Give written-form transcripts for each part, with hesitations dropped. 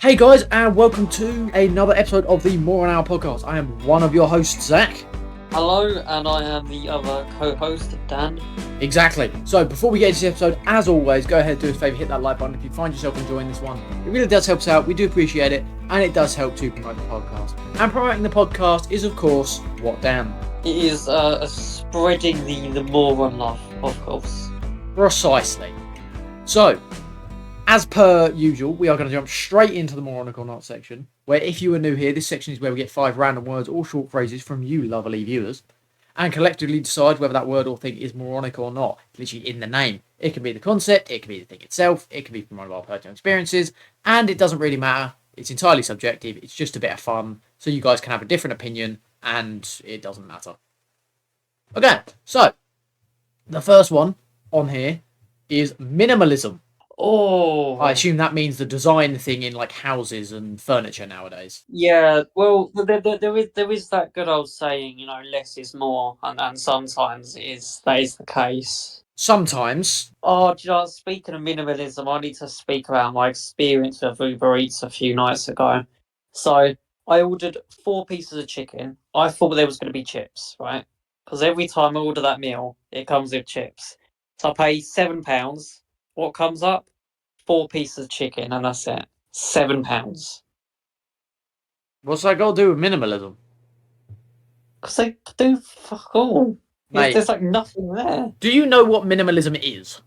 Hey guys, and welcome to another episode of the More on Our podcast. I am one of your hosts, Zach. Hello, and I am the other co-host, Dan. Exactly. So before we get into this episode, as always, go ahead, do us a favour, hit that like button if you find yourself enjoying this one. It really does help us out. We do appreciate it, and it does help to promote the podcast. And promoting the podcast is, of course, what, Dan? It is spreading the moron love, of course. Precisely. So, as per usual, we are going to jump straight into the moronic or not section, where if you are new here, this section is where we get 5 random words or short phrases from you lovely viewers, and collectively decide whether that word or thing is moronic or not, literally in the name. It can be the concept, it can be the thing itself, it can be from one of our personal experiences, and it doesn't really matter. It's entirely subjective, it's just a bit of fun, so you guys can have a different opinion, and it doesn't matter. Okay, so, the first one on here is minimalism. Oh, I assume that means the design thing in like houses and furniture nowadays. yeah. Well, there is that good old saying, less is more, and sometimes that is the case. Sometimes. Oh, speaking of minimalism, I need to speak about my experience with Uber Eats a few nights ago. So I ordered 4 pieces of chicken. I thought there was going to be chips, right? Because every time I order that meal, it comes with chips. So I pay £7. What comes up? 4 pieces of chicken, and that's it. £7. What's that got to do with minimalism? Because they do fuck all. Mate, There's like nothing there. do you know what minimalism is?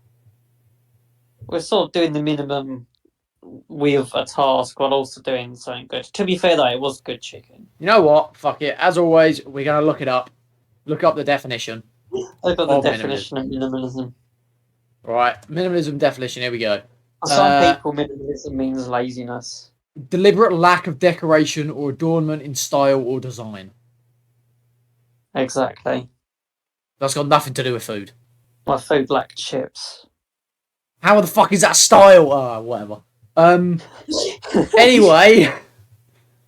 We're sort of doing the minimum with a task while also doing something good. To be fair though, it was good chicken. You know what? Fuck it. As always, we're going to look it up. Look up the definition. I got the of definition of minimalism. Right, minimalism definition. Here we go. For some people, minimalism means laziness. Deliberate lack of decoration or adornment in style or design. Exactly. That's got nothing to do with food. My food lacked chips. How the fuck is that style? Whatever. Anyway.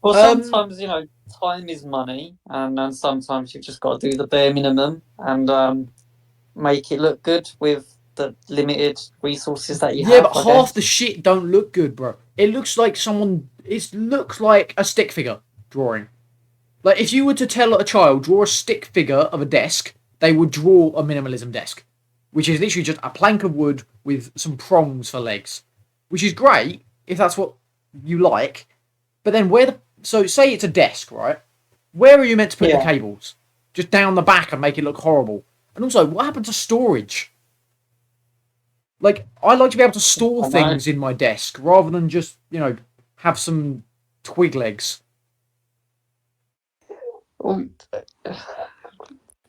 Well, sometimes, time is money, and sometimes you've just got to do the bare minimum and make it look good with the limited resources that you have. Yeah, but half the shit don't look good, bro. It looks like it looks like a stick figure drawing. Like, if you were to tell a child, draw a stick figure of a desk, they would draw a minimalism desk. Which is literally just a plank of wood with some prongs for legs. Which is great, if that's what you like. But then so say it's a desk, right? Where are you meant to put the cables? Just down the back and make it look horrible. And also, what happened to storage? Like, I like to be able to store things in my desk rather than just, have some twig legs. Whatever.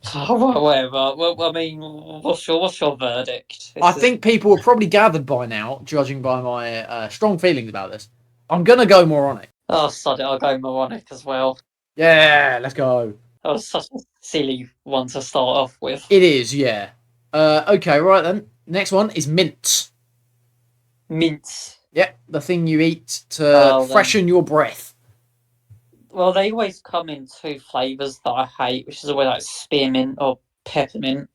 Well, I mean, what's your verdict? I think people are probably gathered by now, judging by my strong feelings about this. I'm gonna go moronic. Oh, sod it, I'll go moronic as well. Yeah, let's go. That was such a silly one to start off with. It is, yeah. Okay, right then. Next one is mints. Mints. Yep, the thing you eat to freshen your breath. Well, they always come in 2 flavours that I hate, which is always like spearmint or peppermint.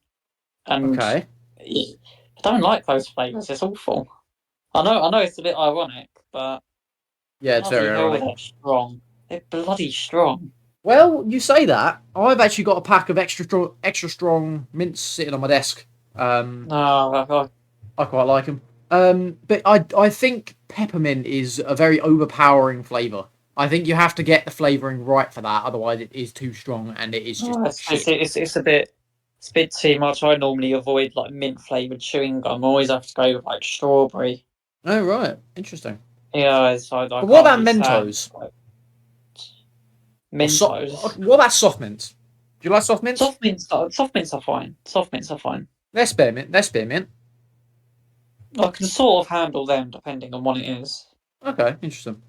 And okay. I don't like those flavours. It's awful. I know it's a bit ironic, but yeah, it's very ironic. They're strong. They're bloody strong. Well, you say that. I've actually got a pack of extra strong mints sitting on my desk. I quite like them. But I think peppermint is a very overpowering flavour. I think you have to get the flavouring right for that, otherwise it is too strong and it is just it's a bit too much. I normally avoid like mint flavoured chewing gum. I always have to go with like strawberry. Oh right, interesting. Yeah, so but what about Mentos? Mentos. What about soft mints? Do you like soft mints? Soft mints are fine. Soft mints are fine. They're spearmint. I can sort of handle them depending on what it is. Okay, interesting.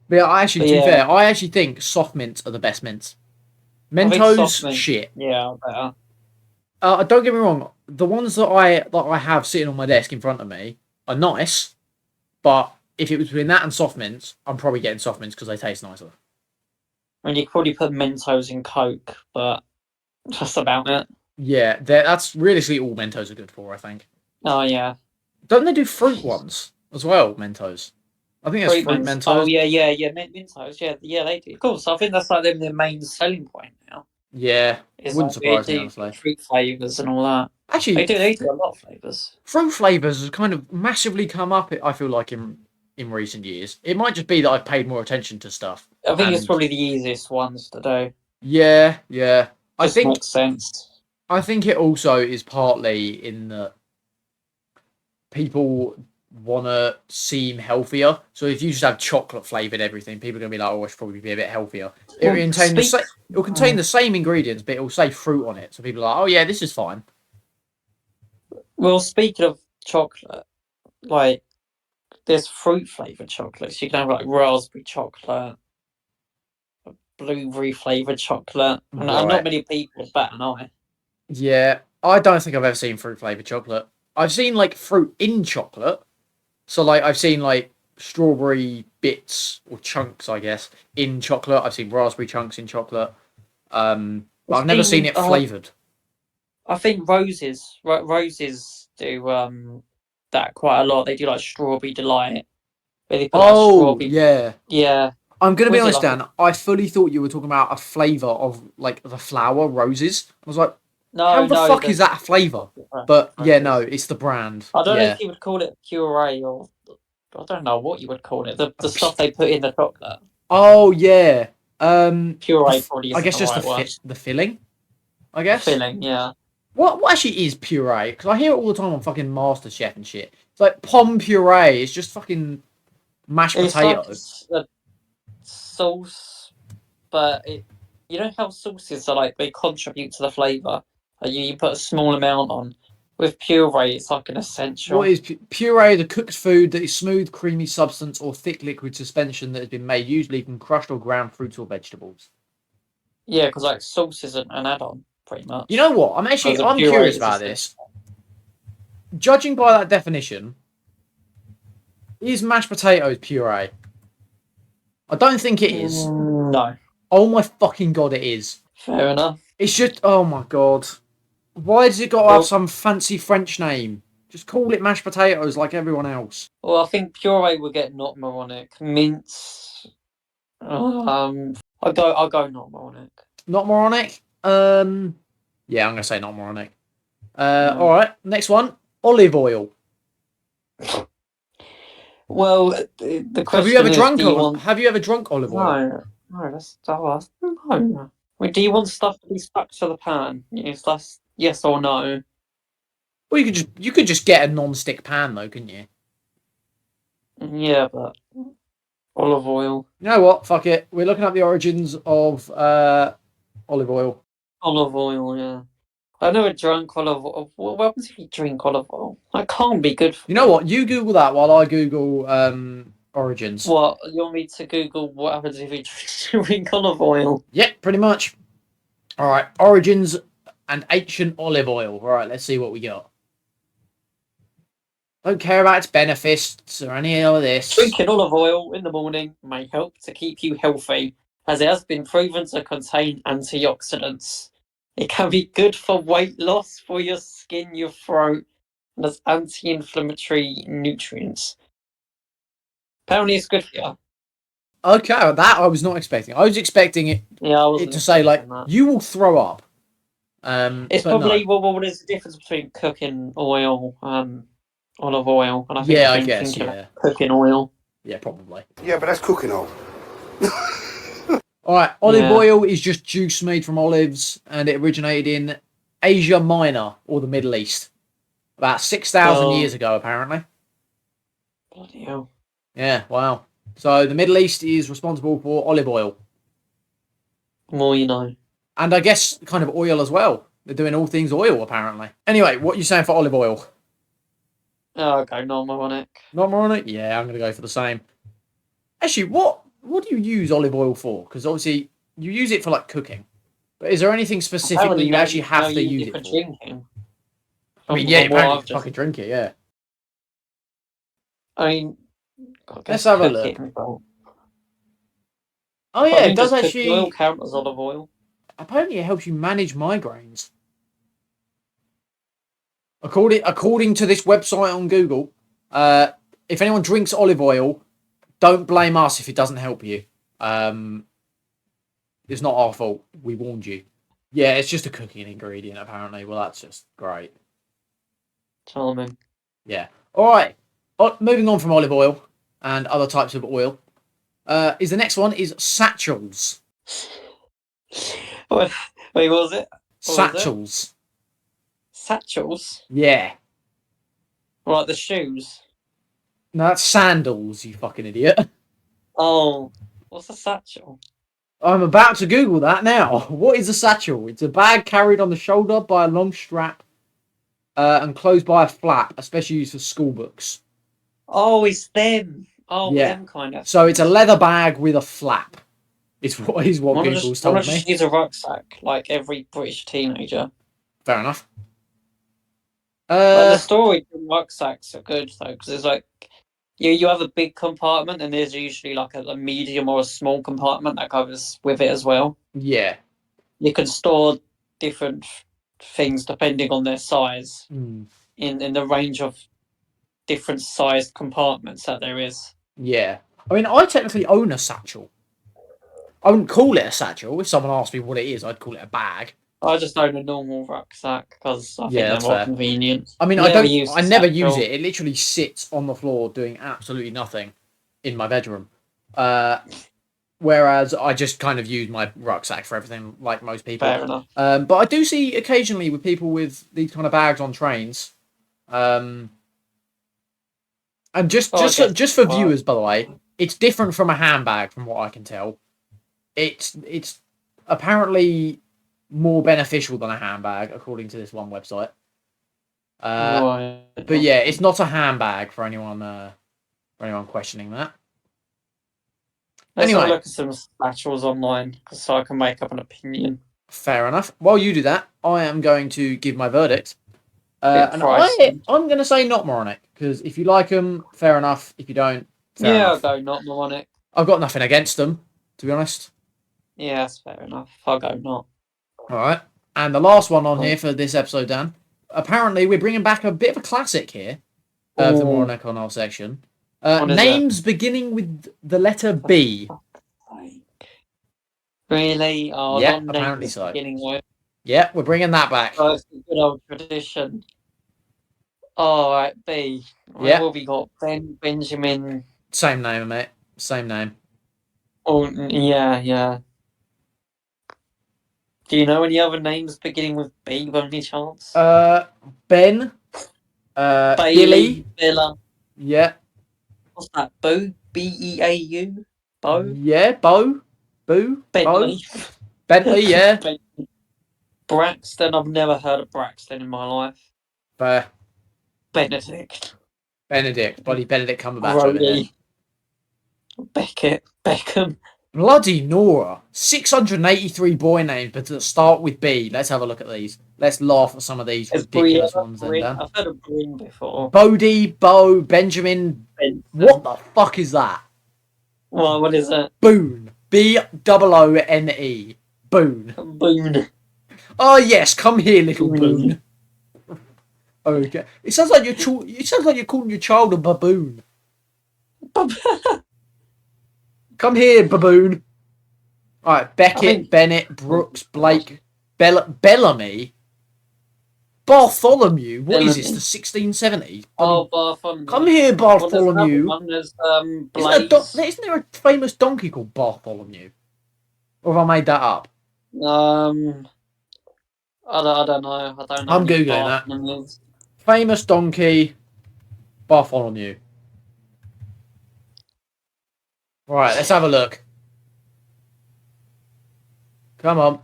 But yeah, to be fair, I actually think soft mints are the best mints. Mentos, shit. Yeah, better. Don't get me wrong. The ones that I have sitting on my desk in front of me are nice, but if it was between that and soft mints, I'm probably getting soft mints because they taste nicer. I mean, you could probably put Mentos in Coke, but that's about it. Yeah, that's realistically all Mentos are good for, I think. Oh, yeah. Don't they do fruit ones as well, Mentos? I think that's Fruit fruit Mentos. Oh Mentos. yeah. Mentos. Yeah, they do. Of course, I think that's like their main selling point now. Yeah, Is wouldn't like they surprise me do honestly. fruit flavors and all that. Actually, They do a lot of flavors. fruit flavors has kind of massively come up. I feel like in recent years, it might just be that I've paid more attention to stuff. I think it's And probably the easiest ones to do. yeah. I Just think makes sense. I think it also is partly in that people want to seem healthier. So if you just have chocolate flavored everything, people are gonna be like, "Oh, I should probably be a bit healthier." It will Well, contain the speak. same. It will contain the same ingredients, but it will say fruit on it. So people are like, "Oh yeah, this is fine." Well, speaking of chocolate, like there's fruit flavored chocolates. You can have like raspberry chocolate, blueberry flavored chocolate, and not Right. many people bat an eye. Yeah. I don't think I've ever seen fruit flavored chocolate. I've seen like fruit in chocolate. So like I've seen like strawberry bits or chunks, I guess, in chocolate. I've seen raspberry chunks in chocolate. But I've I've never seen seen. it flavored. I think roses do that quite a lot. They do like strawberry delight, where they put like Oh strawberry. yeah. Yeah, I'm gonna be was it honest, like Dan. I fully thought you were talking about a flavour of like the flower roses. I was like, how the no fuck is the that a flavour? But yeah, no, roses. it's the brand. I don't know Yeah, if you would call it puree or I don't know what you would call it. A The pu- stuff they put in the chocolate. oh yeah. Puree probably I isn't guess the just right word. the filling. I The guess. filling, yeah. What actually is puree? Because I hear it all the time on fucking MasterChef and shit. It's like pom puree. It's just fucking mashed It's like potato. a sauce, but you know how sauces are like they contribute to the flavour. Like you put a small amount on. With puree, it's like an What essential. is puree? The cooked food that is smooth, creamy substance or thick liquid suspension that has been made usually from crushed or ground fruits or vegetables. Yeah, because like sauce is an add-on, pretty You know much. what? Whereas a I'm puree curious is about essential. this. Judging by that definition, is mashed potatoes puree? I don't think it is. No, Oh my fucking god, it is. fair enough. It's just oh my god. Why does it got to have Well, some fancy French name? Just call it mashed potatoes like everyone else. I think puree will get not moronic. Mince. I'll go not moronic. Not moronic. Yeah, I'm gonna say not moronic. All No. right. Next one. Olive oil. Well, the question is, do you want? Have you ever drunk olive oil? No, no. I mean, do you want stuff to be stuck to the pan? Yes, that's yes or no. Well, you could just get a non-stick pan though, couldn't you? Yeah, but olive oil. You know what? Fuck it. We're looking at the origins of olive oil. Olive oil, yeah. I never drank olive oil. What happens if you drink olive oil? That can't be good for You know you. what? You Google that while I Google origins. What, you want me to Google what happens if you drink olive oil? Yep, pretty much. All right. Origins and ancient olive oil. All right. Let's see what we got. Don't care about its benefits or any of this. Drinking olive oil in the morning may help to keep you healthy, as it has been proven to contain antioxidants. It can be good for weight loss, for your skin, your throat, and as anti-inflammatory nutrients. Apparently, it's good for you. Okay, that I was not expecting. I was expecting Yeah, I it wasn't to say like expecting that. you will throw up. It's But no. probably what is the difference between cooking oil and olive oil? And I think Yeah, I've I been guess. thinking of Yeah, cooking oil. yeah, probably. Yeah, but that's cooking oil. All right, olive Yeah. oil is just juice made from olives, and it originated in Asia Minor or the Middle East about 6,000 Well, years ago, apparently. bloody hell. Yeah, wow. So the Middle East is responsible for olive oil, More you know. and I guess kind of oil as well. They're doing all things oil, apparently. Anyway, what are you saying for olive oil? Oh, okay, normal on it. Not more on it? Yeah, I'm gonna go for the same. Actually, what do you use olive oil for? Because obviously you use it for like cooking, but is there anything specific that Apparently, you now actually now have to you use use it it for for? drinking. I mean, From, yeah, from what apparently you I've can just, fucking drink it. Yeah. I mean, I Let's guess have a look. cooking. But Oh I yeah, it mean, does does cooking oil actually. count as olive oil? Apparently, it helps you manage migraines. According to this website on Google, if anyone drinks olive oil, Don't blame us if it doesn't help you. It's not our fault. We warned you. Yeah, it's just a cooking ingredient, apparently. Well, that's just great. Charming. Yeah. All right. Moving on from olive oil and other types of oil. Is the next one is satchels. Wait, what was it? What was it? Satchels. Satchels? Yeah. Like the shoes? No, that's sandals, you fucking idiot. Oh, what's a satchel? I'm about to Google that now. What is a satchel? It's a bag carried on the shoulder by a long strap and closed by a flap, especially used for school books. Oh, it's them. Oh, Yeah. them kind of So it's a things. leather bag with a flap. Is what Google's Why not told just me. use a rucksack like every British teenager? Fair enough. Like the Uh, storage in rucksacks are good though, because it's like you have a big compartment and there's usually like a medium or a small compartment that goes with it as well. yeah. You can store different things depending on their size Mm, in the range of different sized compartments that there is. yeah. I mean, I technically own a satchel. I wouldn't call it a satchel. If someone asked me what it is, I'd call it a bag. I just own a normal rucksack because I think Yeah, they're that's more fair. convenient. I mean, Never used I a never use satchel. it. It literally sits on the floor doing absolutely nothing in my bedroom. Uh, whereas I just kind of use my rucksack for everything, like most people. Fair enough. But I do see occasionally with people with these kind of bags on trains. Um, and Oh, I guess just for right. viewers, by the way, it's different from a handbag, from what I can tell. It's apparently more beneficial than a handbag, according to this one website. Uh, Right. but yeah, it's not a handbag for anyone questioning that. Let's have a Anyway, look at some satchels online so I can make up an opinion. fair enough. While you do that, I am going to give my verdict. Bit And pricey. I'm going to say not moronic, because if you like them, fair enough. If you don't, fair Yeah, I'll enough. go not moronic. I've got nothing against them, to be honest. Yeah, that's fair enough. I'll go not. All right. And the last one on Cool. here for this episode, Dan. Apparently, we're bringing back a bit of a classic here of the Oh, moronic on our section. what is it? Names beginning with the letter B. Really? Oh, Yeah, not apparently names so. beginning with. Yeah, we're bringing that back. Oh, it's a good old tradition. All right, B. What Yeah, have we got? Benjamin. same name, mate. Same name. Oh, yeah, yeah. Do you know any other names beginning with B by any chance? Uh, Ben. Billy. Bailey, Bella. Yeah. What's that? Boo? Beau? Bo? Yeah. Bo. Boo. Bo. Bentley. Bentley. Yeah. Braxton. I've never heard of Braxton in my life. Fair. Benedict. Benedict. Bloody Benedict Cumberbatch over here. Brody. Beckett. Beckham. Bloody Nora. 683 boy names, but to start with B. Let's have a look at these. Let's laugh at some of these Is ridiculous Briella ones then, Bryn? Dan. I've heard of Bryn before. Bodie, Bo, Benjamin. Benson. What the fuck is that? Well, what is it? Boone. Boone. Boone. Boone. Oh yes, come here, little Boone. Boone. Okay. It sounds like you're calling your child a baboon. Come here, baboon. Alright, Beckett, Bennett, Brooks, Blake, Bellamy. Bartholomew? What is this, the 1670s? Oh, Bartholomew. Come here, Well, there's another Bartholomew. one. There's Blaze. Isn't there a famous donkey called Bartholomew? Or have I made that up? I don't know. I don't know I'm any Googling that. Bartholomew's. Famous donkey, Bartholomew. Right, let's have a look. Come on.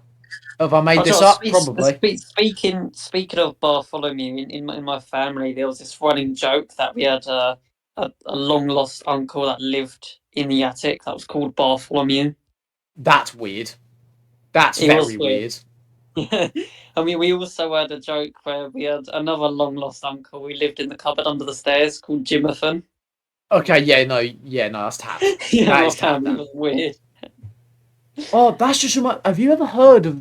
Have I made this up? Probably. Speaking of Bartholomew, in my family, there was this running joke that we had a long lost uncle that lived in the attic that was called Bartholomew. That's weird. That's It very was weird. weird. I mean, we also had a joke where we had another long lost uncle who lived in the cupboard under the stairs called Jimathan. Okay, yeah, no, that's tapped. Yeah, That my is tapped. family was weird. Oh, that's just have you ever heard of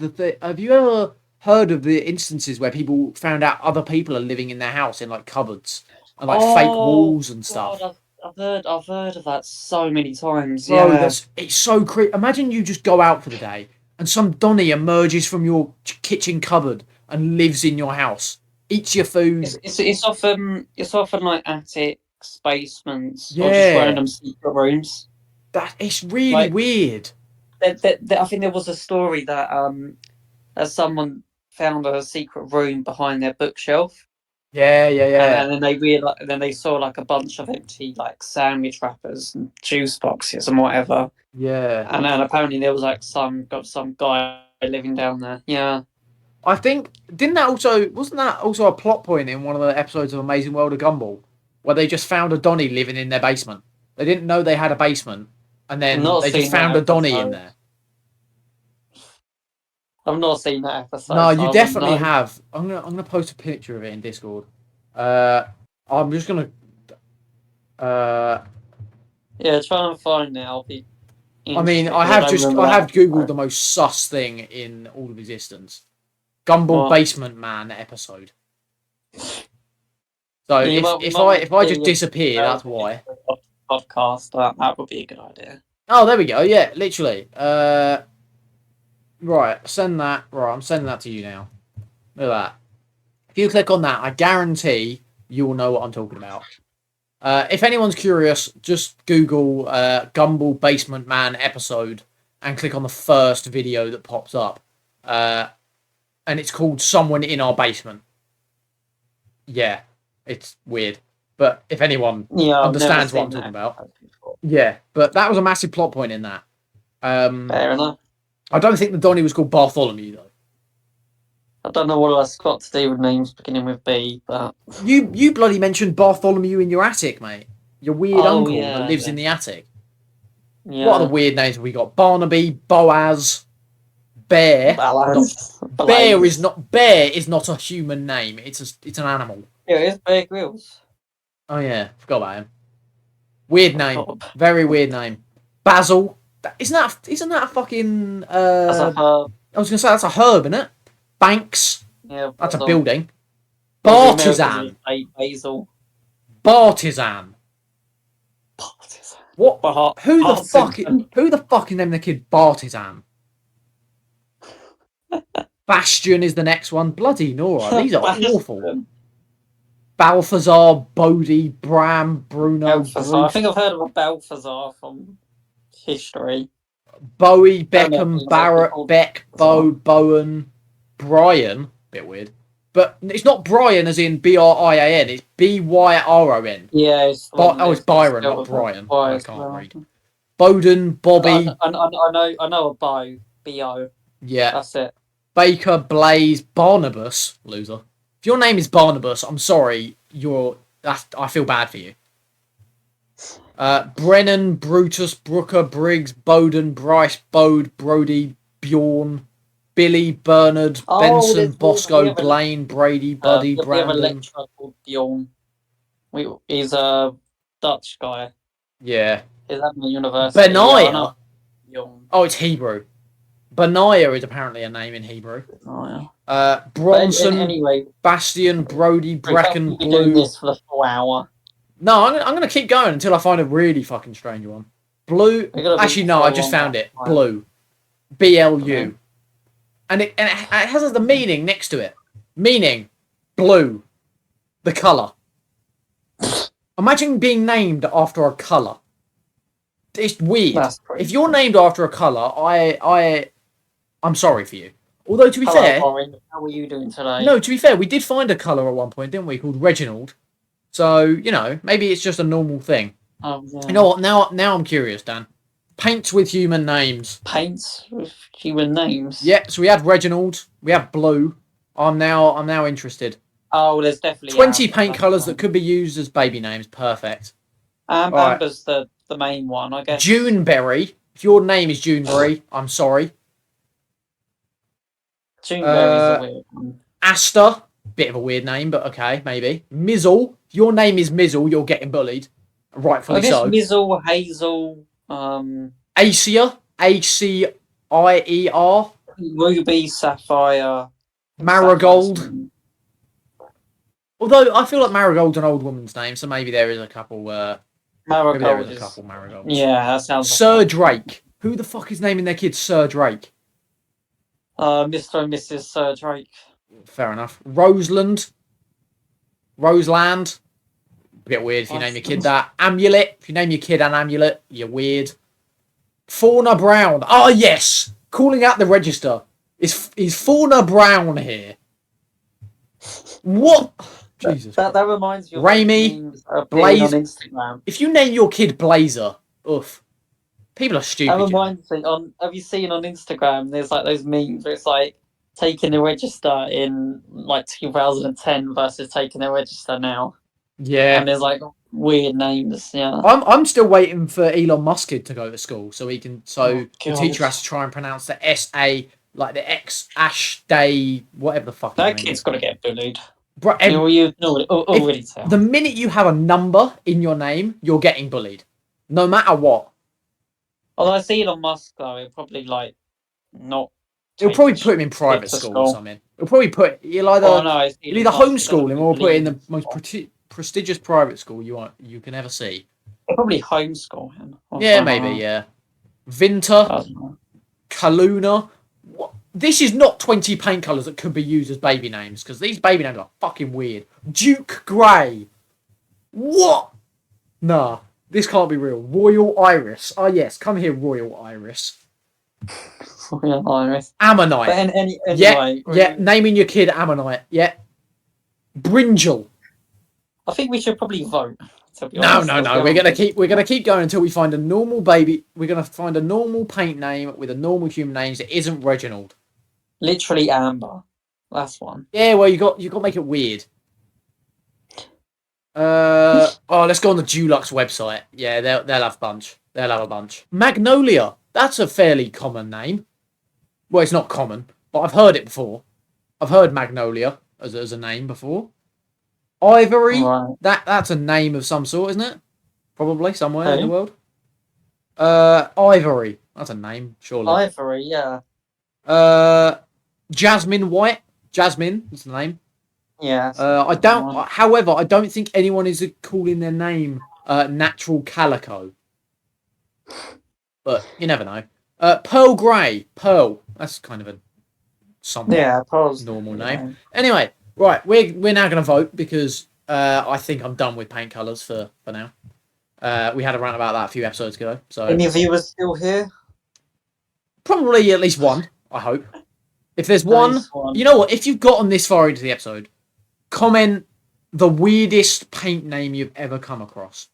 the instances where people found out other people are living in their house in like cupboards and like fake walls and stuff? God, I've heard of that so many times. Bro, Yeah, that's it's so creepy. Imagine you just go out for the day and some Donny emerges from your kitchen cupboard and lives in your house, eats your food. it's often like attics, basements, or just Yeah, random secret rooms. that it's really Like weird. I think there was a story that someone found a secret room behind their bookshelf, Yeah, yeah, yeah, and then they realized, then they saw like a bunch of empty like sandwich wrappers and juice boxes and whatever, yeah. and then apparently there was like some guy living down there. Yeah, I think didn't that also wasn't that also a plot point in one of the episodes of Amazing World of Gumball where they just found a Donny living in their basement. They didn't know they had a basement, and I've then not they just seen that found a Donny in episode. there. I've not seen that No, episode, so you I wouldn't definitely know. have. I'm gonna post a picture of it in Discord. Uh, I'm just gonna. Uh, Yeah, try and find it. I'll be I mean, interested because I don't remember I that have googled the episode. most sus thing in all of existence: Gumball What? Basement Man episode. So Yeah, we might want if to I just do disappear, that's it why. into a podcast. That would be a good idea. Oh, there we go. Yeah, literally. Right, send that. Right, I'm sending that to you now. Look at that. If you click on that, I guarantee you will know what I'm talking about. If anyone's curious, just Google Gumball Basement Man episode and click on the first video that pops up. And it's called Someone in Our Basement. Yeah, it's weird. But if anyone Yeah, I've never understands what I'm seen talking that about, episode before. yeah. But that was a massive plot point in that. Fair enough. I don't think the Donny was called Bartholomew, though. I don't know what that's got to do with names beginning with B, but You bloody mentioned Bartholomew in your attic, mate. Your weird oh uncle that yeah, lives in the attic. What other yeah. weird names have we got? Barnaby, Boaz, Bear. Blaze. Bear is not a human name. It's an animal. Yeah, it's Bear Grylls. Oh yeah, forgot about him. Weird I name. forgot. Very weird name. Basil. Isn't that a fucking That's a herb. I was gonna say that's a herb, isn't it? Banks. Yeah, That's a basil. building. Or the Americans Bartizan. would say basil. Bartizan. Partisan. What? Partisan. Who the fuck is naming the kid Bartizan? Bastion is the next one. Bloody Nora, these are awful. Bastion. Balthazar, Bodhi, Bram, Bruno, Balthazar. I Bruce, think I've heard of a Balthazar from history. Bowie, Don't know if Beckham, he's actually Barrett, called Beck, Balthazar. Bowen, Brian. Bit weird. But it's not Brian as in Brian, it's Byron. Yeah, it's the one Oh, it's that's Byron, spelled not with a Brian. Y I as can't well. read. Bowden, Bobby, I know a bow. B-O. yeah. That's it. Baker, Blaze, Barnabas, loser. If your name is Barnabas, I'm sorry, I feel bad for you. Brennan, Brutus, Brooker, Briggs, Bowden, Bryce, Bode, Brody, Bjorn, Billy, Bernard, Oh, Benson, Bosco, Blaine, Brady, Buddy, we have a Brandon. lecturer called Bjorn. He's a Dutch guy. Yeah. He's at my university. Yeah, I know Benaiah. Bjorn. Oh, it's Hebrew. Benaiah is apparently a name in Hebrew. Oh, yeah. Bronson, Anyway, Bastion, Brody, Bracken, we're doing Blue. this for the full hour. No, I'm gonna keep going until I find a really fucking strange one. Blue. We're gonna be Actually, here no, for I a just long found it. time. Blue. BLU. Okay. And it has the meaning next to it. Meaning blue. The colour. Imagine being named after a colour. It's weird. That's pretty If you're cool. named after a colour, I'm sorry for you. Although to be Hello, fair, Orange. How are you doing today? no, to be fair, we did find a colour at one point, didn't we? Called Reginald. So maybe it's just a normal thing. Yeah. You know what? Now I'm curious, Dan. Paints with human names. Paints with human names. Yeah, so we had Reginald, we have Blue. I'm now interested. Oh, there's definitely 20 Amber, paint that's colours one. that could be used as baby names. Perfect. Right. Amber's the main one, I guess. Juneberry. If your name is Juneberry, I'm sorry. Juneberry's a weird one. Asta. Bit of a weird name, but okay, maybe. Mizzle. If your name is Mizzle, you're getting bullied. Rightfully I guess so. Mizzle, Hazel, Acia. Aceier. Ruby, Sapphire, Marigold. Sapphire. Although I feel like Marigold's an old woman's name, so maybe there is a couple. Maybe there is Marigold a is. couple marigolds. Yeah, that sounds like Sir one. Drake. Who the fuck is naming their kid Sir Drake? Mr. and Mrs. Sir Drake. Fair enough. Roseland. Roseland. A bit weird if you name your kid Iceland. that. Amulet. If you name your kid an amulet, you're weird. Fauna Brown. Oh, yes. Calling out the register. Is Fauna Brown here? What? Jesus That Christ. reminds me of Raimi, those memes appearing on Blaze. Instagram. If you name your kid Blazer, oof. People are That stupid, you know. reminds me on. Have you seen on Instagram? There's like those memes where it's like taking the register in like 2010 versus taking the register now, Yeah. and there's like weird names. Yeah. I'm still waiting for Elon Musk to go to school so Oh the god. teacher has to try and pronounce the SA like the X Ash Day whatever the fuck his That name kid's is. got to get bullied. Bro, You already if tell. the minute you have a number in your name, you're getting bullied, no matter what. Although I see Elon Musk though, he'll probably like not It'll take probably his put him in kid private to school or school. something. It'll probably put Oh no, it's you'll Elon either Musk. He homeschool doesn't him or put it in believe. the most prestigious private school you can ever see. He'll probably homeschool him. Yeah, maybe. Yeah, Vinter. I don't know. Kaluna. What? This is not 20 paint colours that could be used as baby names, because these baby names are fucking weird. Duke Grey. What? Nah, this can't be real. Royal Iris. Oh, yes, come here, Royal Iris. Yeah, Iris. Ammonite. But Yeah, anyway, yeah, naming your kid Ammonite. Yeah. Brinjal. I think we should probably vote. To be No, honest, no, let's no. go We're on. gonna keep going until we find a normal baby. We're gonna find a normal paint name with a normal human name that isn't Reginald. Literally Amber. Last one. Yeah, well, you got to make it weird. Let's go on the Dulux website. Yeah, they'll have a bunch. They'll have a bunch. Magnolia. That's a fairly common name. Well, it's not common, but I've heard it before. I've heard Magnolia as a name before. Ivory. Right. That's a name of some sort, isn't it? Probably somewhere in the Who? world. Ivory. That's a name, surely. Ivory, yeah. Jasmine White. Jasmine is the name. Yeah. I don't. However, I don't think anyone is calling their name Natural Calico. But you never know. Pearl Grey. Pearl. That's kind of a somewhat normal name. Anyway, right. We're now going to vote because I think I'm done with paint colours for now. We had a rant about that a few episodes ago. So Any viewers still here? probably at least one. I hope. If there's one, you know what? If you've gotten this far into the episode, comment the weirdest paint name you've ever come across.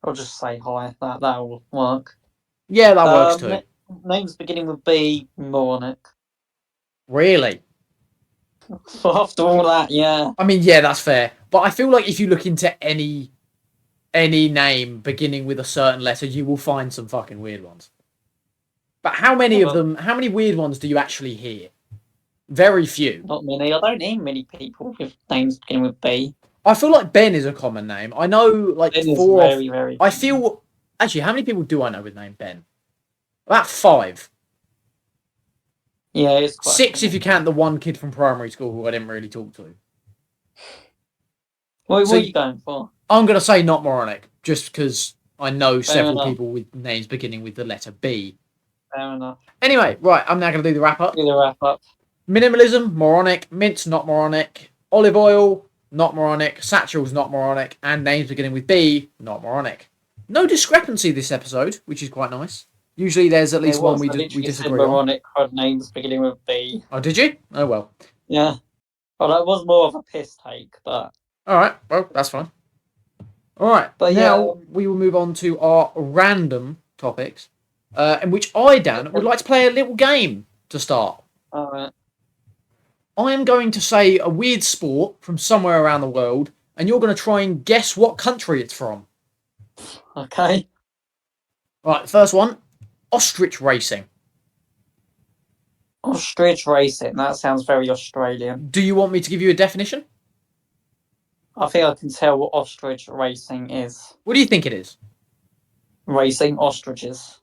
I'll just say hi. That will work. Yeah, that works too. Names beginning with B, moronic. Really? After all that, yeah. I mean, yeah, that's fair. But I feel like if you look into any name beginning with a certain letter, you will find some fucking weird ones. But how many of them? How many weird ones do you actually hear? Very few. Not many. I don't hear many people with names beginning with B. I feel like Ben is a common name. I know, like Ben is four. very, very. I feel actually, how many people do I know with the name Ben? About 5. Yeah, it's quite 6 common. if you count the one kid from primary school who I didn't really talk to. What are you going for? I'm gonna say not moronic, just because I know several enough. people with names beginning with the letter B. Fair enough. Anyway, right, I'm now gonna do the wrap up. Do the wrap up. Minimalism, moronic. Mint, not moronic. Olive oil, not moronic. Satchel's not moronic. And names beginning with B, not moronic. No discrepancy this episode, which is quite nice. Usually there's at least one we disagree on. Moronic had names beginning with B. Oh, did you? Oh, well. Yeah. Well, that was more of a piss take, but... Alright, well, that's fine. Alright, But now we will move on to our random topics, in which I, Dan, would like to play a little game to start. Alright. I am going to say a weird sport from somewhere around the world, and you're going to try and guess what country it's from. Okay. Right, first one. Ostrich racing. Ostrich racing. That sounds very Australian. Do you want me to give you a definition? I think I can tell what ostrich racing is. What do you think it is? Racing ostriches.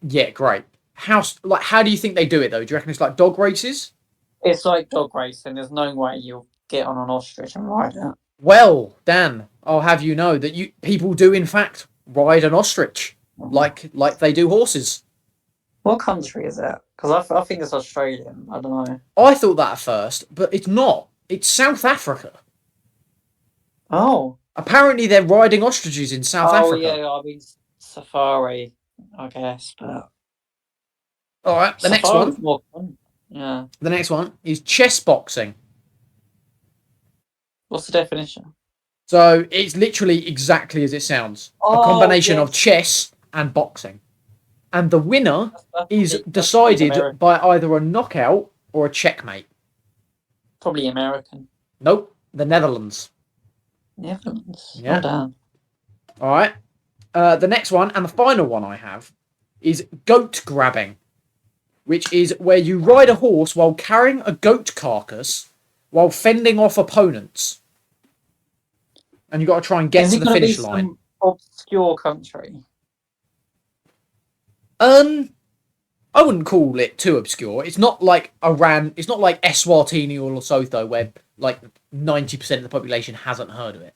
Yeah, great. How do you think they do it, though? Do you reckon it's like dog races? It's like dog racing. There's no way you'll get on an ostrich and ride it. Well, Dan, I'll have you know that people do in fact ride an ostrich like they do horses. What country is it? Because I think it's Australian. I don't know. I thought that at first, but it's not. It's South Africa. Oh. Apparently, they're riding ostriches in South Oh Africa. yeah. I mean safari, I guess, but All right, the next safari's one. more fun. Yeah. The next one is chess boxing. What's the definition? So it's literally exactly as it sounds, a Oh combination of yes. chess and boxing. And the winner is That's probably decided American. by either a knockout or a checkmate. Probably American. Nope, the Netherlands. Netherlands. Oh Yeah. damn. All right. The next one and the final one I have is goat grabbing, which is where you ride a horse while carrying a goat carcass while fending off opponents. And you've got to try and get Is to it the going to be finish line. some obscure country? Um, I wouldn't call it too obscure. It's not like Iran. It's not like Eswatini or Lesotho, where like 90% of the population hasn't heard of it.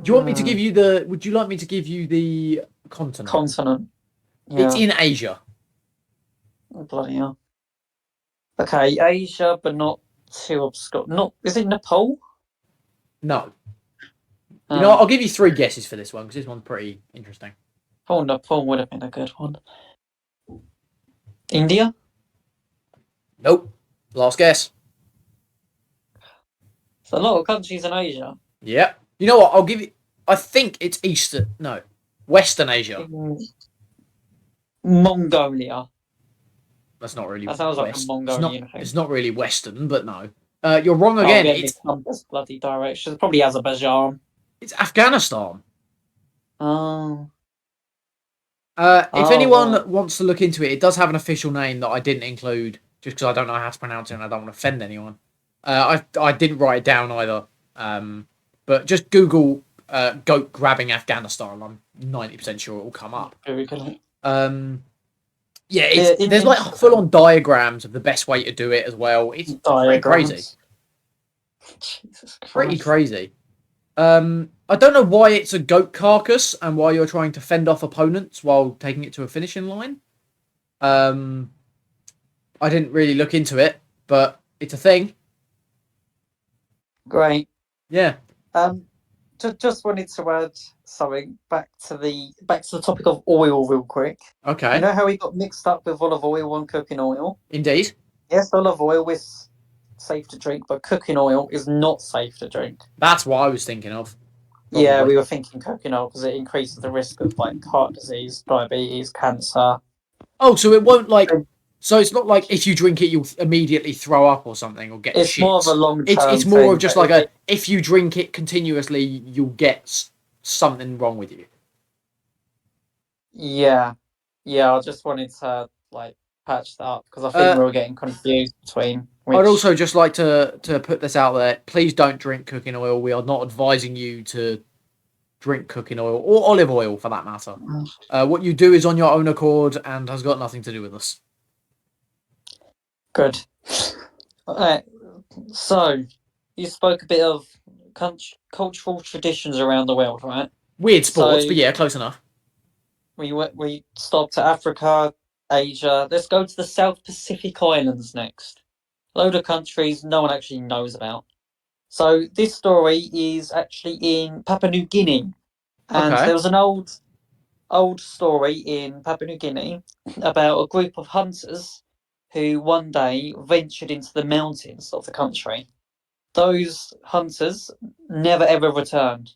Do you want me to give you the? Would you like me to give you the continent? Continent? It's Yeah. in Asia. Oh, bloody hell. Okay, Asia, but not too obscure. Not is it Nepal? No. You know, what? Oh, I'll give you three guesses for this one because this one's pretty interesting. oh, Nepal would have been a good one. India? Nope. Last guess. There's a lot of countries in Asia. Yep. You know what? I'll give you. I think it's Eastern. No, Western Asia. Mongolia. That's not really That sounds like a West. It's not. Mongolian thing. It's not really Western, but no. You're wrong Oh, again. get mixed up this bloody direction. Probably Azerbaijan. It's Afghanistan. Oh. If Oh, anyone right. wants to look into it, it does have an official name that I didn't include just because I don't know how to pronounce it and I don't want to offend anyone. I didn't write it down either. But just Google goat grabbing Afghanistan. I'm 90% sure it will come up. Very good. Yeah, there's like full on diagrams of the best way to do it as well. It's pretty crazy. Jesus Christ. Pretty crazy. I don't know why it's a goat carcass and why you're trying to fend off opponents while taking it to a finishing line. I didn't really look into it, but it's a thing. Great. Yeah. Just wanted to add something back to the topic of oil real quick. Okay. You know how we got mixed up with olive oil and cooking oil? Indeed. Yes, olive oil is safe to drink, but cooking oil is not safe to drink. That's what I was thinking of. Yeah, Probably. we were thinking cooking oil because it increases the risk of like heart disease, diabetes, cancer. Oh, so it won't like. So it's not like if you drink it, you'll immediately throw up or something or get It's shit. more of a long term. It's more of just like a if you drink it continuously, you'll get something wrong with you. Yeah, I just wanted to like patch that up because I think we were getting confused between. I'd also just like to put this out there. Please don't drink cooking oil. We are not advising you to drink cooking oil or olive oil for that matter. What you do is on your own accord and has got nothing to do with us. Good. Alright. So, you spoke a bit of cultural traditions around the world, right? Weird sports, but yeah, close enough. We stopped at Africa, Asia. Let's go to the South Pacific Islands next. A load of countries no one actually knows about. So this story is actually in Papua New Guinea, and there was an old story in Papua New Guinea about a group of hunters who one day ventured into the mountains of the country. Those hunters never ever returned.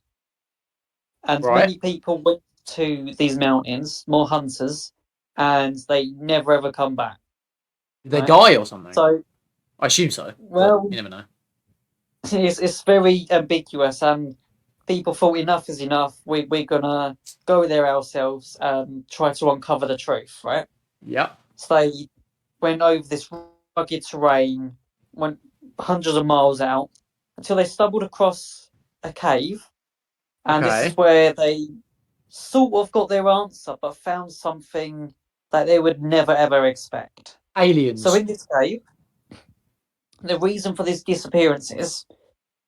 And many people went to these mountains, more hunters, and they never ever come back. Did they die or something? So I assume so. Well, you never know. It's very ambiguous, and people thought enough is enough. We're gonna go there ourselves and try to uncover the truth, right? Yeah. So they went over this rugged terrain, went hundreds of miles out until they stumbled across a cave, and this is where they sort of got their answer, but found something that they would never ever expect. Aliens. So in this cave, the reason for these disappearances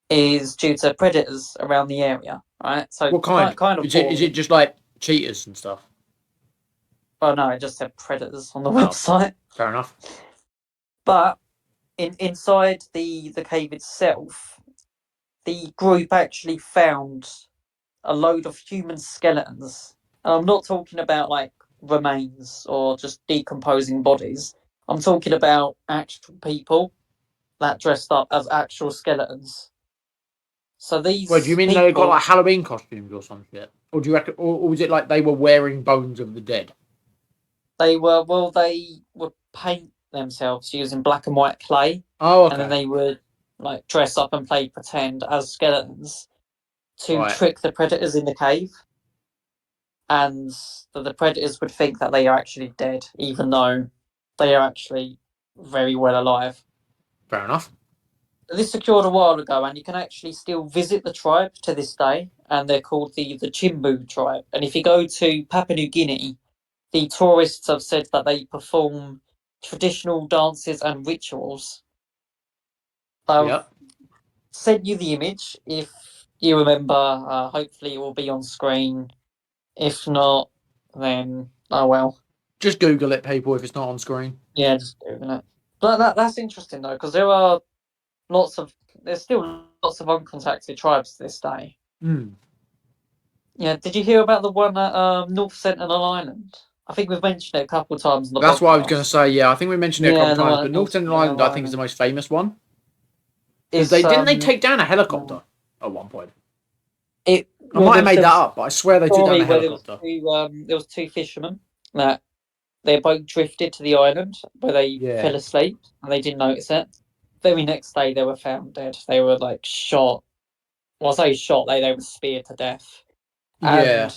is due to predators around the area, right? So What kind? kind of Is it boring. just like cheetahs and stuff? Well, no, it just said predators on the Oh, website. fair enough. But inside the cave itself, the group actually found a load of human skeletons. And I'm not talking about like remains or just decomposing bodies. I'm talking about actual people that dressed up as actual skeletons. So Well, do you these mean they got people, like Halloween costumes or some shit? Or do you reckon, or was it like they were wearing bones of the dead? they would paint themselves using black and white clay, Oh, and then okay. they would like dress up and play pretend as skeletons to Right. trick the predators in the cave, and the predators would think that they are actually dead, even though they are actually very well alive. Fair enough. This secured a while ago, and you can actually still visit the tribe to this day, and they're called the Chimbu tribe. And if you go to Papua New Guinea, the tourists have said that they perform traditional dances and rituals. I've Yep. sent you the image. If you remember, hopefully it will be on screen. If not, then oh well. Just Google it, people, if it's not on screen. Yeah, just doing it. But that's interesting though, because there are lots of there's still lots of uncontacted tribes to this day. Hmm. Yeah, did you hear about the one at North Sentinel Island? I think we've mentioned it a couple of times in the That's what I was going to podcast. say. Yeah, I think we mentioned it a couple Yeah, of the times, one but at North North Central Island, Sentinel I think, is the Island. most famous one because they It's didn't they take down a yeah. helicopter at one point. It I well might there have was made there that was up, but I swear they a took down story a where helicopter. there was two fishermen that their boat drifted to the island where they Yeah. fell asleep and they didn't notice it. Very next day they were found dead. They were like shot. Well, I say shot. They were speared to death. And Yeah.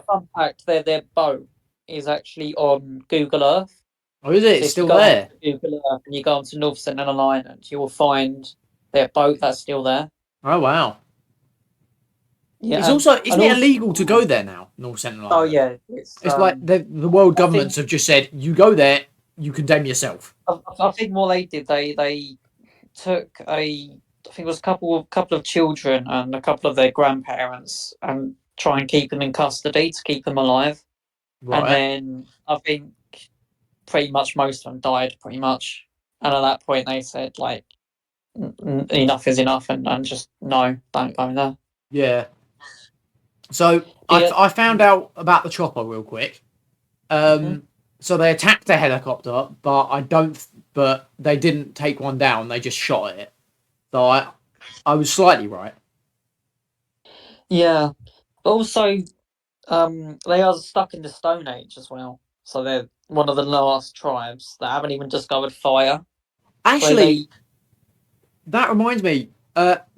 fun fact, their boat is actually on Google Earth. Oh, is it? So It's if you still go onto there. Google Earth and you go onto North Sentinel Island, you will find their boat that's still there. Oh, wow. It's Yeah, also, and isn't it also, illegal to go there now, North Central oh Island? yeah, it's It's like the world I governments think have just said, you go there, you condemn yourself. I think what they did, they took I think it was a couple of children and a couple of their grandparents and try and keep them in custody to keep them alive. And Right. then I think pretty much most of them died pretty much. And at that point they said like enough is enough and just no, don't go in there. Yeah. So Yeah. I found out about the chopper real quick. Mhm. So they attacked the helicopter, but I don't. But they didn't take one down. They just shot at it. So I was slightly right. Yeah. But also they are stuck in the Stone Age as well. So they're one of the last tribes that haven't even discovered fire. So Actually, they that reminds me.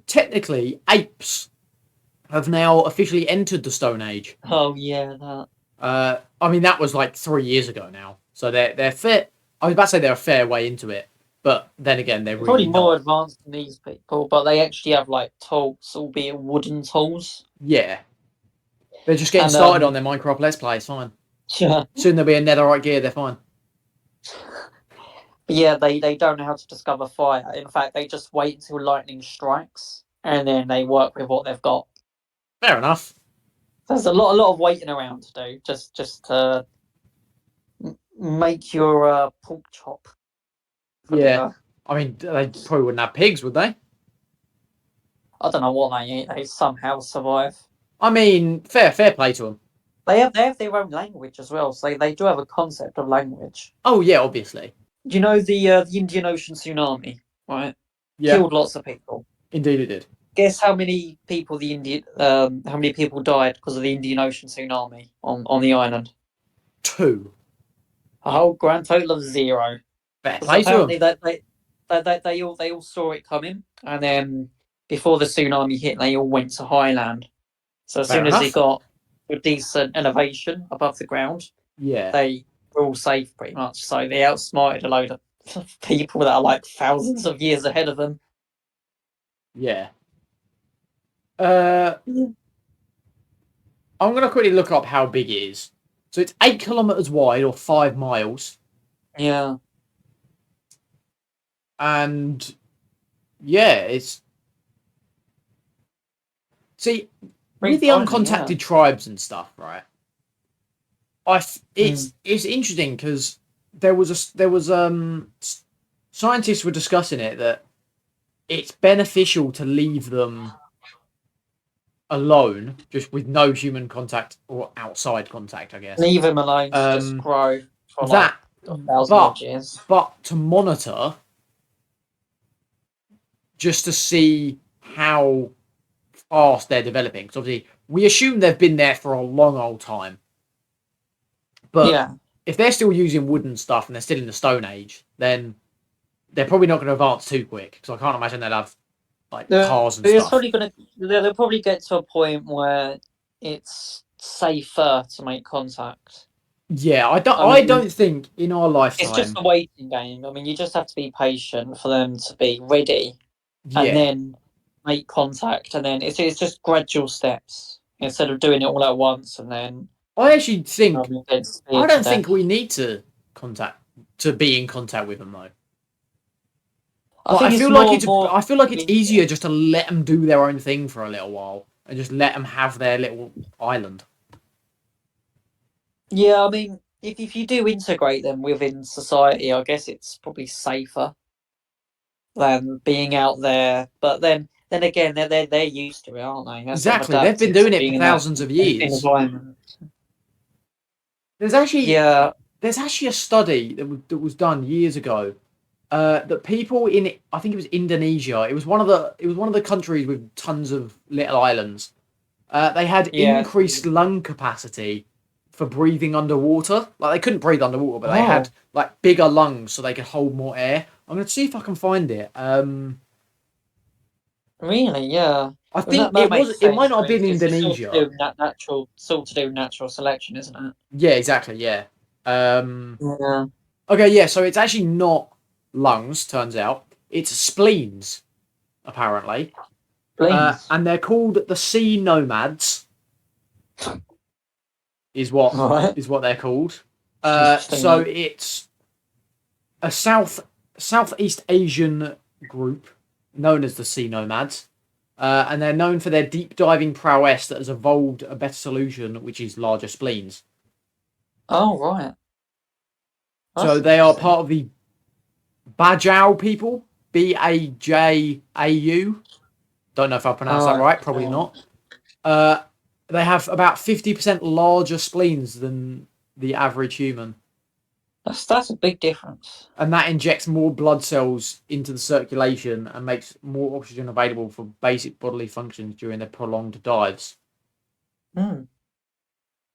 Technically, apes have now officially entered the Stone Age. oh yeah, that I mean that was like 3 years ago now. So they're fair. I was about to say they're a fair way into it, but then again, they're they're probably really more not. advanced than these people, but they actually have like tools, albeit wooden tools. Yeah, they're just getting And started on their Minecraft Let's Play. It's fine. yeah, Soon there'll be a netherite gear. They're fine. yeah, they don't know how to discover fire. In fact, they just wait until lightning strikes and then they work with what they've got. Fair enough. There's a lot of waiting around to do, just to make your pork chop for Yeah. dinner. I mean, they probably wouldn't have pigs, would they? I don't know what they eat. They somehow survive. I mean, fair play to them. They have their own language as well, so they do have a concept of language. Oh yeah, obviously. You know the Indian Ocean tsunami, right? Yeah, Killed lots of people. indeed it did. Guess how many people died because of the Indian Ocean tsunami on the island? Two. A whole grand total of zero. Fair Because play to them. apparently they all saw it coming, and then before the tsunami hit, they all went to highland. So as Fair soon as it enough. got a decent elevation above the ground, Yeah, they were all safe pretty much. So they outsmarted a load of people that are like thousands of years ahead of them. yeah. Uh, Yeah. I'm gonna quickly look up how big it is. So it's 8 kilometers wide or 5 miles, Yeah. and yeah, it's See, with Pretty the tiny, yeah. uncontacted tribes and stuff, right? Mm. It's interesting because there was scientists were discussing it that it's beneficial to leave them alone, just with no human contact or outside contact, I guess. Leave them alone to just Um, grow for like that, 1,000 but odd years. to monitor, just to see how fast they're developing. Because obviously, we assume they've been there for a long old time. But Yeah. if they're still using wooden stuff and they're still in the Stone Age, then they're probably not going to advance too quick. Because I can't imagine they'll have like cars and It's stuff. probably gonna. They'll probably get to a point where it's safer to make contact. Yeah, I I mean, don't think in our it's just lifetime. a waiting game. I mean, you just have to be patient for them to be ready, and Yeah, then make contact, and then it's just gradual steps instead of doing it all at once, and then I actually think get I speared to don't think we death. need to contact to be in contact with them though. I Like think it's more. I feel like it's easier just to let them do their own thing for a little while and just let them have their little island. Yeah, I mean, if you do integrate them within society, I guess it's probably safer than being out there. But then again, they're used to it, aren't they? That's them Exactly, they've been adapted to doing it for being in that thousands of competitive years. environment. There's actually Yeah, there's actually a study that was done years ago that people in I think it was Indonesia. It was one of the countries with tons of little islands. They had yeah. increased lung capacity for breathing underwater. Like they couldn't breathe underwater, but they had Oh, like bigger lungs so they could hold more air. I'm gonna see if I can find it. really? Yeah. I Well, think that makes it might sense. not I have mean, been it's all to Indonesia. do with natural, it's all to do with natural selection, isn't it? Yeah, exactly. Yeah. Um, Yeah. okay. Yeah. So it's actually not lungs. Turns out it's spleens apparently, Please. and they're called the sea nomads. All right. Is what they're called. It's interesting. So it's a Southeast Asian group known as the Sea Nomads, and they're known for their deep diving prowess that has evolved a better solution, which is larger spleens. Oh, right. So That's they are interesting. part of the Bajau people, Bajau. Don't know if I pronounced All that right. right. Probably not. Uh, they have about 50% larger spleens than the average human, That's a big difference. and that injects more blood cells into the circulation and makes more oxygen available for basic bodily functions during their prolonged dives. Hmm.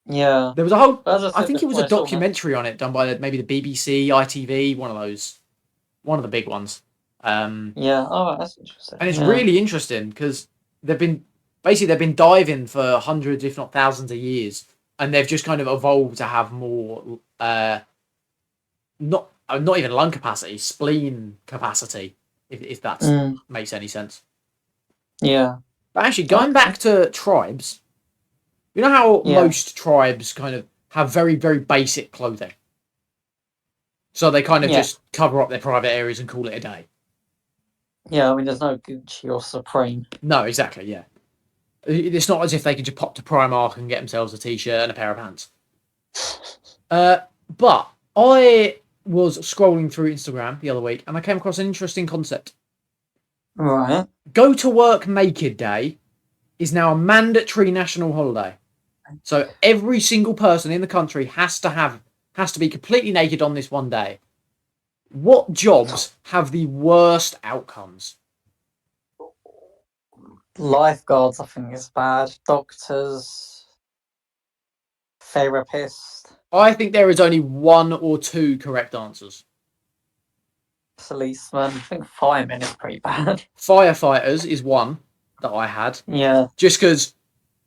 Yeah. There was a whole, But as I I said think it was a before, it's all documentary on it done by maybe the BBC, ITV, one of those, one of the big ones. Yeah. Oh, that's interesting. And it's Yeah. really interesting because they've been they've been diving for hundreds, if not thousands, of years, and they've just kind of evolved to have more, not even lung capacity, spleen capacity, if that Mm. makes any sense. Yeah. But actually, going Okay. back to tribes, you know how Yeah. most tribes kind of have very, very basic clothing. So they kind of Yeah. just cover up their private areas and call it a day. Yeah. I mean, there's no Gucci or Supreme. No, exactly, yeah. It's not as if they can just pop to Primark and get themselves a t-shirt and a pair of pants. But I was scrolling through Instagram the other week and I came across an interesting concept. Right. Go to work naked day is now a mandatory national holiday. So every single person in the country has to be completely naked on this one day. What jobs have the worst outcomes? Lifeguards, I think, is bad. Doctors, therapists, I think there is only one or two correct answers. policemen. I think firemen is pretty bad. Firefighters is one that I had. Yeah. Just because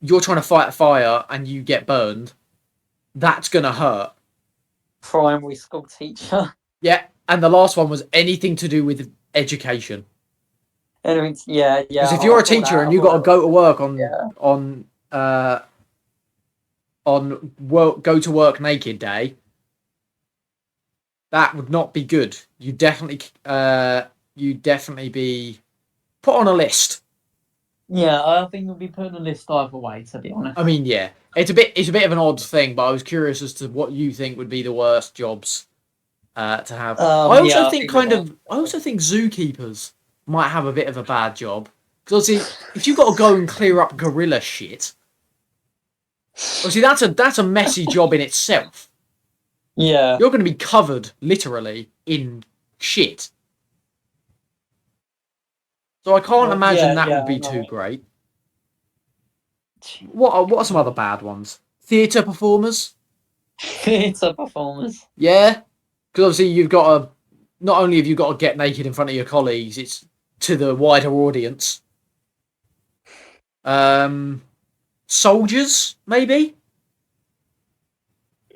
you're trying to fight a fire and you get burned, that's going to hurt. Primary school teacher. Yeah. And the last one was anything to do with education. Anyway, yeah, Because yeah. if you're I a thought teacher that. and I you thought got to that was go to work yeah. go to work naked day, that would not be good. You definitely be put on a list. Yeah, I think we'll be putting the list either way, to be honest. I mean, yeah, it's a bit of an odd thing, but I was curious as to what you think would be the worst jobs to have. Yeah, I think the worst. I also think zookeepers might have a bit of a bad job because obviously, if you've got to go and clear up gorilla shit, obviously that's a messy job in itself. Yeah. You're going to be covered literally in shit, so I can't Well, imagine that would yeah, be too no. great. What are some other bad ones? Theatre performers, Theatre performers. yeah, because obviously you've got to not only have you got to get naked in front of your colleagues, it's to the wider audience. Um, Soldiers, maybe.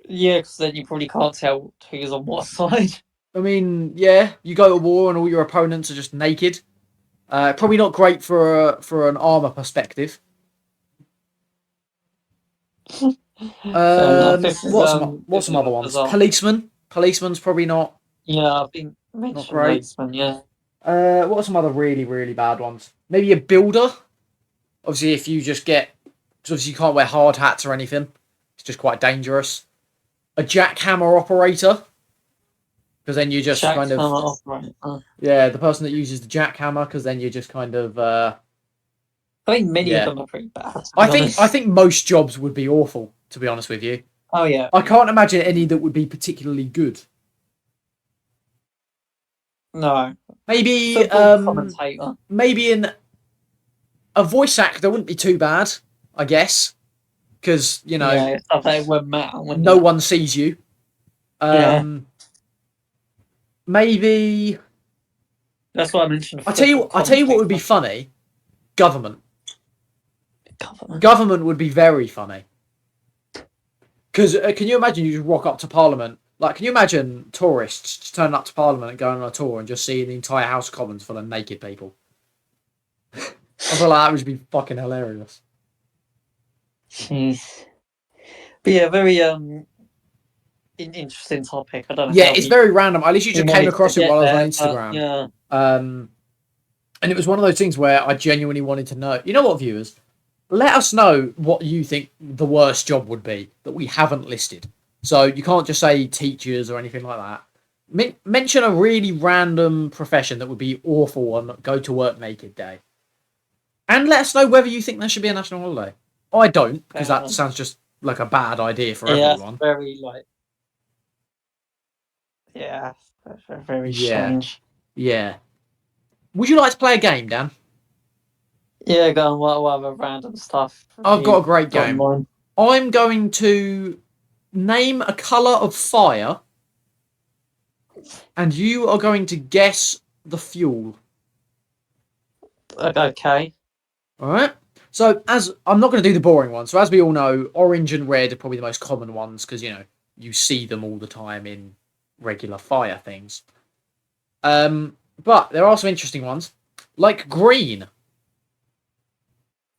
Yeah, because then you probably can't tell who's on what side. I mean, yeah, you go to war and all your opponents are just naked. Probably not great for an armor perspective. Fair enough. This is What's some other a ones? bizarre. Policeman's probably Yeah, I think not mention great. policeman. Yeah. What are some other really bad ones? Maybe a builder. Obviously, if you just get, because obviously you can't wear hard hats or anything. It's just quite dangerous. A jackhammer operator, because then you just Jack kind of, Hammer operator. yeah, the person that uses the jackhammer, because then you just kind of I think many of yeah. them are pretty bad, to I be think I honest. think most jobs would be awful, to be honest with you. Oh yeah. I can't imagine any that would be particularly good. No. Maybe Football commentator. maybe in a voice actor wouldn't be too bad, I guess, because Yeah, stuff that would matter, wouldn't no it? one sees you. Yeah. Um, maybe That's why I mentioned I tell football you I tell you what would be commentator. funny. Government. Government. Government would be very funny. Because can you imagine you just rock up to Parliament? Like, can you imagine tourists just turning up to Parliament and going on a tour and just seeing the entire House of Commons full of naked people? I feel like that would be fucking hilarious. Jeez. But yeah, very interesting topic. I don't know Yeah, how it's very random. I literally we just came managed to across it get while I was on there, but Instagram. yeah. And it was one of those things where I genuinely wanted to know. You know what, viewers? Let us know what you think the worst job would be that we haven't listed. So you can't just say teachers or anything like that. Mention a really random profession that would be awful on go to work naked day. And let us know whether you think there should be a national holiday. I don't, because that sounds just like a bad idea for Yeah, it's everyone. very like yeah, very Yeah. strange. Yeah. Would you like to play a game, Dan? Yeah, go on. What other random stuff have I've got a you great got in game. mind? I'm going to name a colour of fire, and you are going to guess the fuel. Okay. All right. So as I'm not going to do the boring one. So as we all know, orange and red are probably the most common ones because you see them all the time in regular fire things. But there are some interesting ones, like green.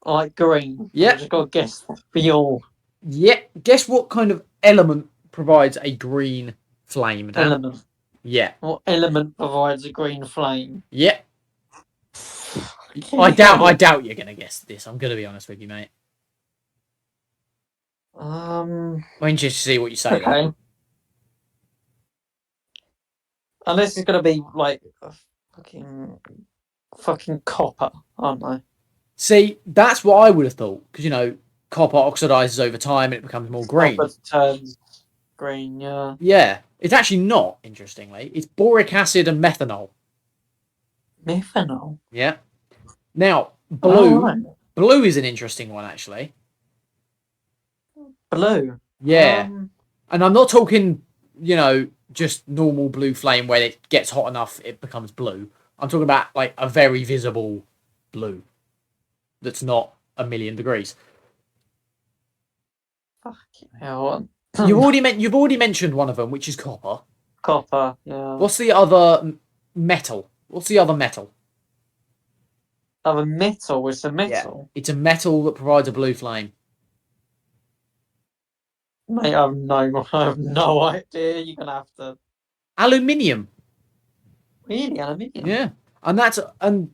I like green. I Yeah, just got to guess the fuel yeah. Guess what kind of element provides a green flame, Dan? element. Yeah, What element provides a green flame? yeah. Fucking I hell. doubt you're gonna guess this. I'm gonna be honest with you, mate. Um. I'm interested to see what you say though. Okay. Unless it's gonna be like a fucking copper, aren't they? See, that's what I would have thought because copper oxidizes over time and it becomes more green. Copper turns green. Yeah. Yeah, it's actually not. Interestingly, it's boric acid and methanol. Methanol. Yeah. Now, Oh right. blue is an interesting one actually. Blue. Yeah, and I'm not talking, just normal blue flame where it gets hot enough it becomes blue. I'm talking about like a very visible blue that's not a million degrees. Fucking hell. You've already mentioned one of them, which is copper. Copper. Yeah. What's the other metal? What's the other metal? Of a metal. It's a Yeah, metal. it's a metal that provides a blue flame. Mate, I have no idea. You're gonna have to Aluminium. really aluminium. Yeah, and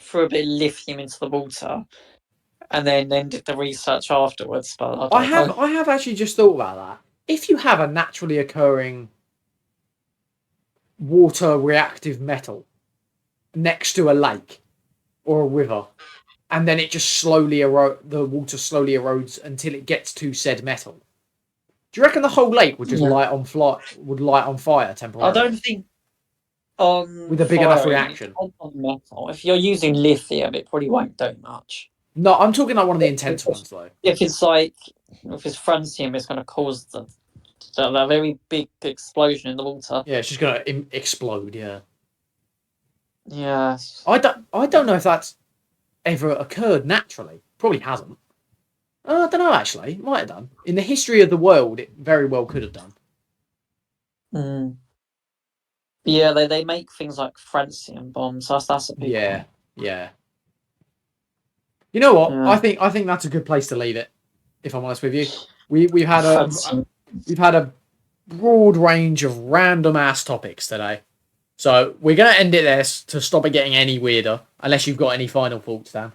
threw a bit of lithium into the water, and then did the research afterwards. But I I don't know. have actually just thought about that. If you have a naturally occurring water reactive metal next to a lake or a river, and then it just the water slowly erodes until it gets to said metal. Do you reckon the whole lake would just Yeah. light on fire I temporarily don't think on with a big enough firing it reaction? depends on metal. If you're using lithium, it probably won't do much. No, I'm talking like one of the If, intense if, ones though. if it's like if it's francium, it's going to cause the very big explosion in the water. Yeah, it's just gonna explode. Yeah, Yes. I don't know if that's ever occurred naturally. Probably hasn't. I don't know actually. It might have done. In the history of the world, it very well could have done. Mm. Yeah, they make things like francium bombs. That's a big Yeah, one. yeah. You know what? Yeah. I think that's a good place to leave it. If I'm honest with you, we've had Francium. a broad range of random ass topics today. So we're gonna end it there to stop it getting any weirder. Unless you've got any final thoughts, Dan.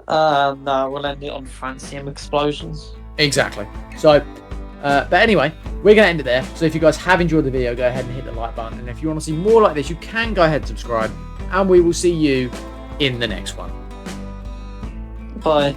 No, we'll end it on francium explosions. Exactly. So, but anyway, we're gonna end it there. So if you guys have enjoyed the video, go ahead and hit the like button. And if you want to see more like this, you can go ahead and subscribe. And we will see you in the next one. Bye.